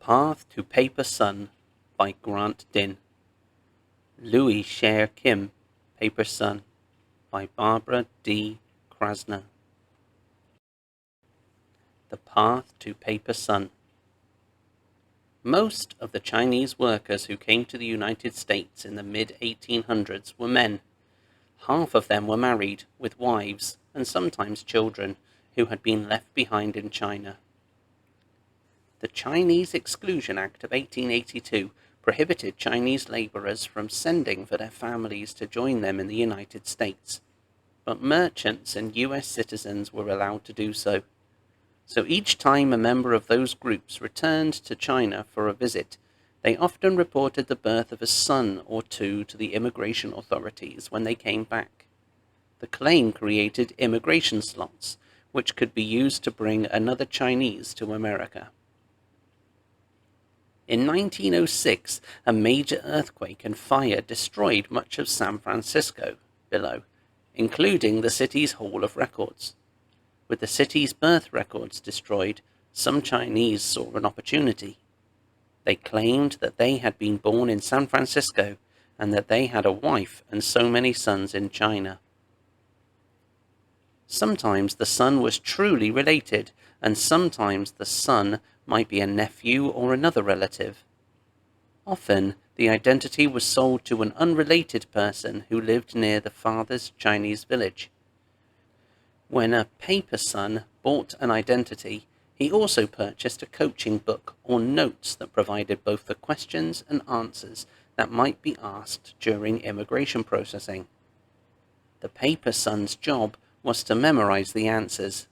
Path to Paper Sun by Grant Din. Louie Sher Kim, Paper Sun by Barbara D. Krasner. The Path to Paper Sun. Most of the Chinese workers who came to the United States in the mid-1800s were men. Half of them were married, with wives and sometimes children, who had been left behind in China. The Chinese Exclusion Act of 1882 prohibited Chinese laborers from sending for their families to join them in the United States, but merchants and U.S. citizens were allowed to do so. So each time a member of those groups returned to China for a visit, they often reported the birth of a son or two to the immigration authorities when they came back. The claim created immigration slots, which could be used to bring another Chinese to America. In 1906, a major earthquake and fire destroyed much of San Francisco below, including the city's Hall of Records. With the city's birth records destroyed, some Chinese saw an opportunity. They claimed that they had been born in San Francisco and that they had a wife and so many sons in China. Sometimes the son was truly related, and sometimes the son might be a nephew or another relative. Often, the identity was sold to an unrelated person who lived near the father's Chinese village. When a paper son bought an identity, he also purchased a coaching book or notes that provided both the questions and answers that might be asked during immigration processing. The paper son's job was to memorize the answers.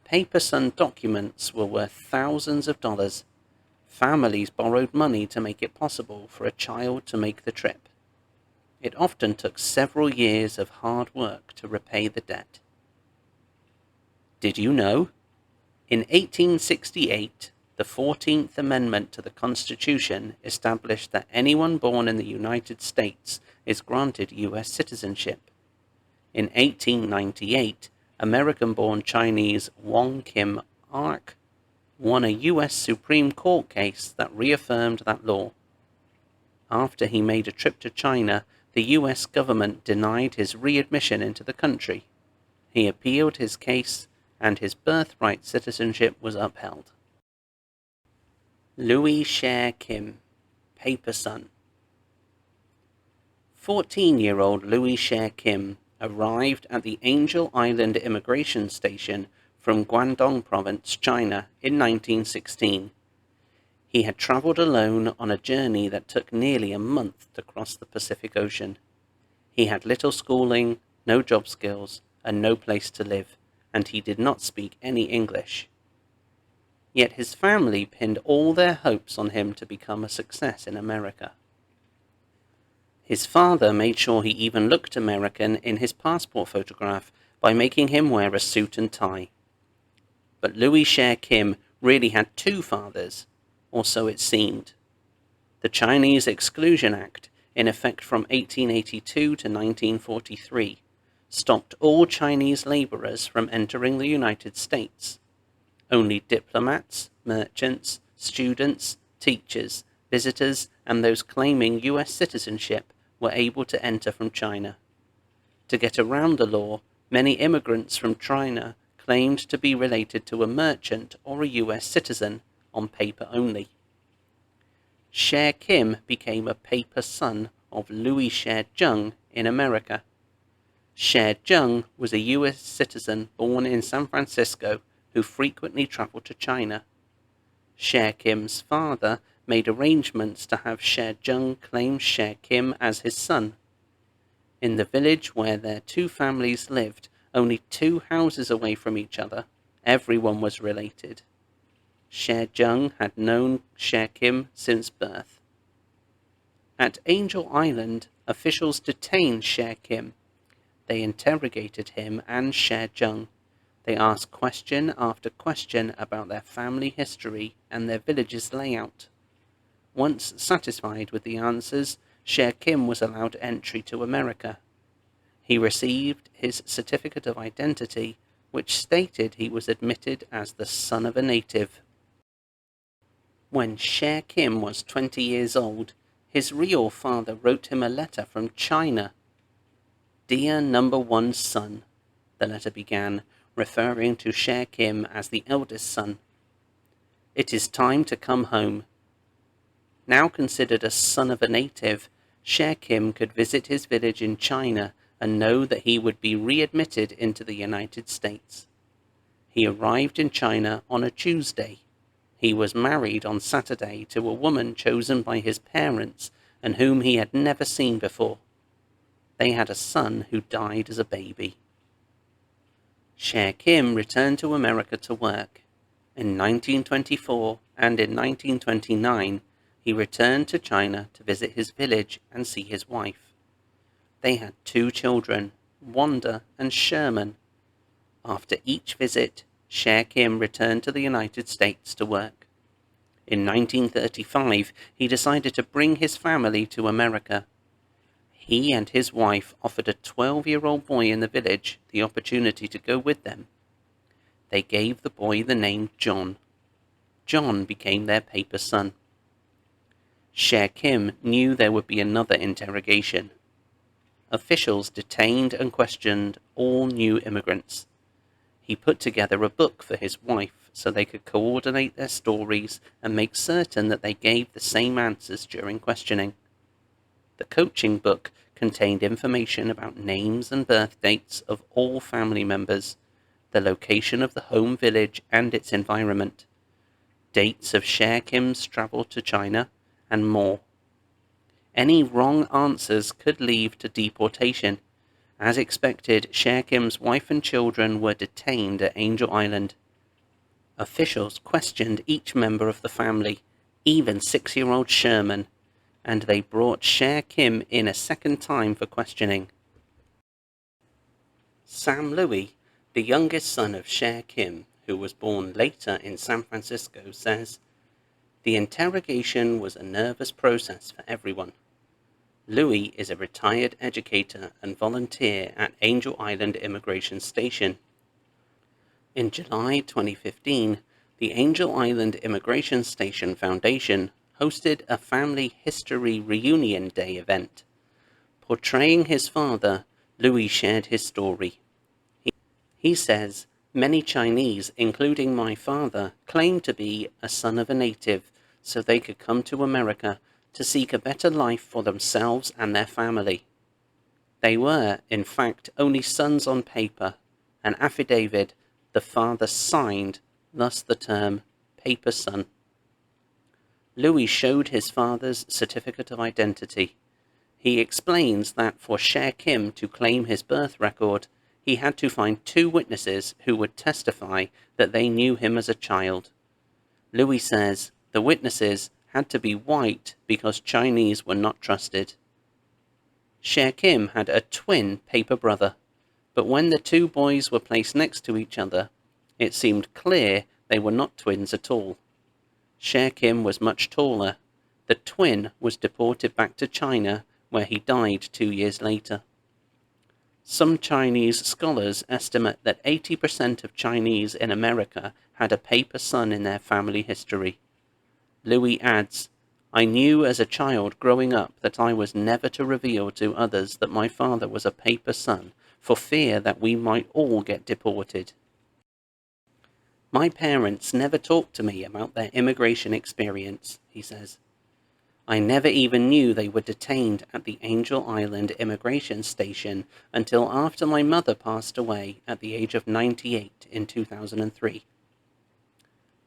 Paper son documents were worth thousands of dollars. Families borrowed money to make it possible for a child to make the trip. It often took several years of hard work to repay the debt. Did you know? In 1868, the 14th Amendment to the Constitution established that anyone born in the United States is granted U.S. citizenship. In 1898, American-born Chinese Wong Kim Ark won a U.S. Supreme Court case that reaffirmed that law. After he made a trip to China, the U.S. government denied his readmission into the country. He appealed his case, and his birthright citizenship was upheld. Louie Sher Kim, Paper Son. 14-year-old Louie Sher Kim arrived at the Angel Island immigration station from Guangdong Province, China, in 1916. He had traveled alone on a journey that took nearly a month to cross the Pacific Ocean. He had little schooling, no job skills, and no place to live, and he did not speak any English. Yet his family pinned all their hopes on him to become a success in America. His father made sure he even looked American in his passport photograph by making him wear a suit and tie. But Louie Sher Kim really had two fathers, or so it seemed. The Chinese Exclusion Act, in effect from 1882 to 1943, stopped all Chinese laborers from entering the United States. Only diplomats, merchants, students, teachers, visitors, and those claiming U.S. citizenship were able to enter from China. To get around the law, many immigrants from China claimed to be related to a merchant or a U.S. citizen, on paper only. Sher Kim became a paper son of Louie Sher Jung in America. Sher Jung was a U.S. citizen born in San Francisco who frequently traveled to China. Sher Kim's father made arrangements to have Sher Jung claim Sher Kim as his son. In the village where their two families lived, only 2 houses away from each other, everyone was related. Sher Jung had known Sher Kim since birth. At Angel Island, officials detained Sher Kim. They interrogated him and Sher Jung. They asked question after question about their family history and their village's layout. Once satisfied with the answers, Sher Kim was allowed entry to America. He received his certificate of identity, which stated he was admitted as the son of a native. When Sher Kim was 20 years old, his real father wrote him a letter from China. "Dear number one son," the letter began, referring to Sher Kim as the eldest son. "It is time to come home." Now considered a son of a native, Sher Kim could visit his village in China and know that he would be readmitted into the United States. He arrived in China on a Tuesday. He was married on Saturday to a woman chosen by his parents and whom he had never seen before. They had a son who died as a baby. Sher Kim returned to America to work. In 1924 and in 1929, he returned to China to visit his village and see his wife. They had 2 children, Wanda and Sherman. After each visit, Sher Kim returned to the United States to work. In 1935, he decided to bring his family to America. He and his wife offered a 12-year-old boy in the village the opportunity to go with them. They gave the boy the name John. John became their paper son. Sher Kim knew there would be another interrogation. Officials detained and questioned all new immigrants. He put together a book for his wife so they could coordinate their stories and make certain that they gave the same answers during questioning. The coaching book contained information about names and birth dates of all family members, the location of the home village and its environment, dates of Sher Kim's travel to China, and more. Any wrong answers could lead to deportation. As expected, Sher Kim's wife and children were detained at Angel Island. Officials questioned each member of the family, even 6-year-old Sherman, and they brought Sher Kim in a second time for questioning. Sam Louie, the youngest son of Sher Kim, who was born later in San Francisco, says, "The interrogation was a nervous process for everyone. Louie is a retired educator and volunteer at Angel Island Immigration Station. In July 2015, the Angel Island Immigration Station Foundation hosted a Family History Reunion Day event. Portraying his father, Louie shared his story. He says, "Many Chinese, including my father, claim to be a son of a native so they could come to America to seek a better life for themselves and their family. They were, in fact, only sons on paper, an affidavit the father signed, thus the term paper son." Louie showed his father's certificate of identity. He explains that for Sher Kim to claim his birth record, he had to find 2 witnesses who would testify that they knew him as a child. Louie says the witnesses had to be white because Chinese were not trusted. Sher Kim had a twin paper brother, but when the 2 boys were placed next to each other, it seemed clear they were not twins at all. Sher Kim was much taller. The twin was deported back to China, where he died 2 years later. Some Chinese scholars estimate that 80% of Chinese in America had a paper son in their family history. Louie adds, "I knew as a child growing up that I was never to reveal to others that my father was a paper son, for fear that we might all get deported. My parents never talked to me about their immigration experience," he says. "I never even knew they were detained at the Angel Island Immigration Station until after my mother passed away at the age of 98 in 2003.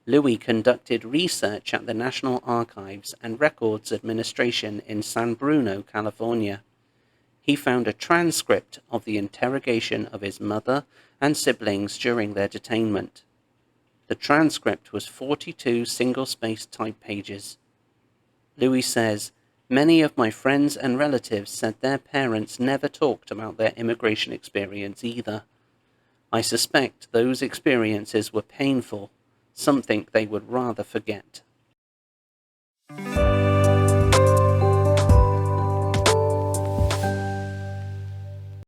Louie conducted research at the National Archives and Records Administration in San Bruno, California. He found a transcript of the interrogation of his mother and siblings during their detainment. The transcript was 42 single-spaced type pages. Louie says, "Many of my friends and relatives said their parents never talked about their immigration experience either. I suspect those experiences were painful, something they would rather forget."